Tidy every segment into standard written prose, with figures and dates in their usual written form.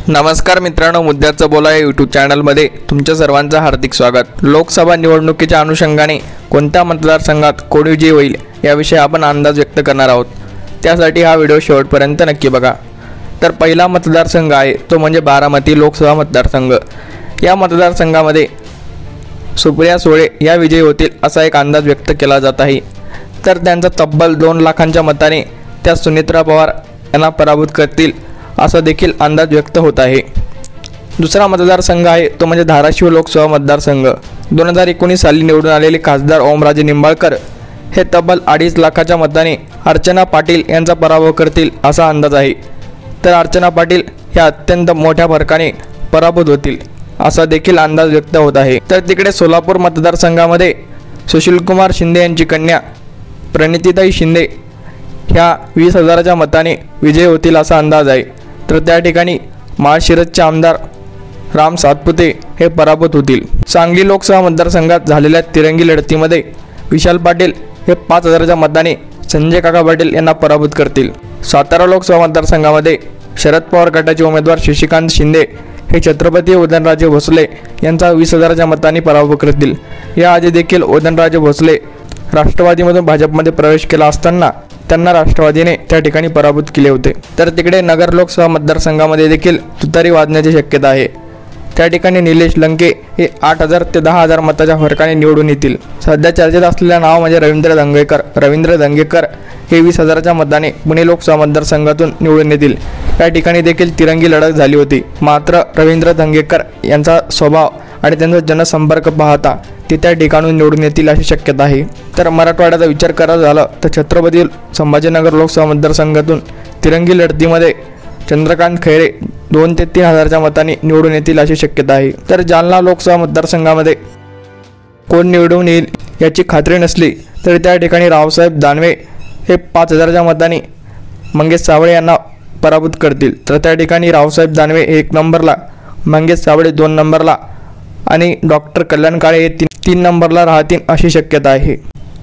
नमस्कार मित्रांनो, मुद्द्याचं बोला या यूट्यूब चॅनलमध्ये तुमच्या सर्वांचं हार्दिक स्वागत। लोकसभा निवडणुकीच्या अनुषंगाने कोणत्या मतदारसंघात कोण विजयी होईल याविषयी आपण अंदाज व्यक्त करणार आहोत। त्यासाठी हा व्हिडिओ शेवटपर्यंत नक्की बघा। तर पहिला मतदारसंघ आहे तो म्हणजे बारामती लोकसभा मतदारसंघ। या मतदारसंघामध्ये सुप्रिया सुळे या विजयी होतील असा एक अंदाज व्यक्त केला जात आहे। तर त्यांचा तब्बल 2 लाखांच्या मताने त्या सुनेत्रा पवार यांना पराभूत करतील असा देखील अंदाज व्यक्त होत आहे। दुसरा मतदारसंघ आहे तो म्हणजे धाराशिव लोकसभा मतदारसंघ। 2019 साली निवडून आलेले खासदार ओमराजे निंबाळकर हे तब्बल 2.5 लाखाच्या मताने अर्चना पाटील यांचा पराभव करतील असा अंदाज आहे। तर अर्चना पाटील ह्या अत्यंत मोठ्या फरकाने पराभूत होतील असा देखील अंदाज व्यक्त होत आहे। तर तिकडे सोलापूर मतदारसंघामध्ये सुशीलकुमार शिंदे यांची कन्या प्रणितीताई शिंदे ह्या 20,000च्या मताने विजयी होतील असा अंदाज आहे। तर त्या ठिकाणी माळशिरसचे आमदार राम सातपुते हे पराभूत होतील। सांगली लोकसभा मतदारसंघात झालेल्या तिरंगी लढतीमध्ये विशाल पाटील हे 5,000च्या मताने संजय काका पाटील यांना पराभूत करतील। सातारा लोकसभा मतदारसंघामध्ये शरद पवार गटाचे उमेदवार शशिकांत शिंदे हे छत्रपती उदयनराजे भोसले यांचा 20,000च्या मताने पराभव करतील। याआधी देखील उदयनराजे भोसले राष्ट्रवादीमधून भाजपमध्ये प्रवेश केला असताना त्यांना राष्ट्रवादीने त्या ठिकाणी पराभूत केले होते। तर तिकडे नगर लोकसभा मतदारसंघामध्ये देखील तुतारी वाजण्याची शक्यता आहे। त्या ठिकाणी निलेश लंके हे 8,000 ते 10,000 मताच्या फरकाने निवडून येतील। सध्या चर्चेत असलेलं नाव म्हणजे रवींद्र दंगेकर हे 20,000च्या मताने पुणे लोकसभा मतदारसंघातून निवडून येतील। त्या ठिकाणी देखील तिरंगी लढत झाली होती, मात्र रवींद्र दंगेकर यांचा स्वभाव आणि त्यांचा जनसंपर्क पाहता ते त्या ठिकाणून निवडून येतील अशी शक्यता आहे। तर मराठवाड्याचा विचार करायचा झाला तर छत्रपती संभाजीनगर लोकसभा मतदारसंघातून तिरंगी लढतीमध्ये चंद्रकांत खैरे 2 ते 3,000च्या मताने निवडून येतील अशी शक्यता आहे। तर जालना लोकसभा मतदारसंघामध्ये कोण निवडून येईल याची खात्री नसली तरी त्या ठिकाणी रावसाहेब दानवे हे 5,000च्या मताने मंगेश साबळे यांना पराभूत करतील। तर त्या ठिकाणी रावसाहेब दानवे 1 नंबरला, मंगेश साबळे 2 नंबरला आणि डॉक्टर कल्याण काळे हे 3 नंबरला राहतील अशी शक्यता आहे।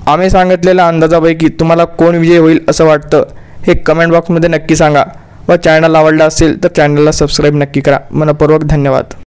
आम्ही सांगितलेल्या अंदाजापैकी तुम्हाला कोण विजयी होईल असं वाटतं हे कमेंट बॉक्समध्ये नक्की सांगा व चॅनल आवडला असेल तर चॅनलला सबस्क्राईब नक्की करा। मनपूर्वक धन्यवाद।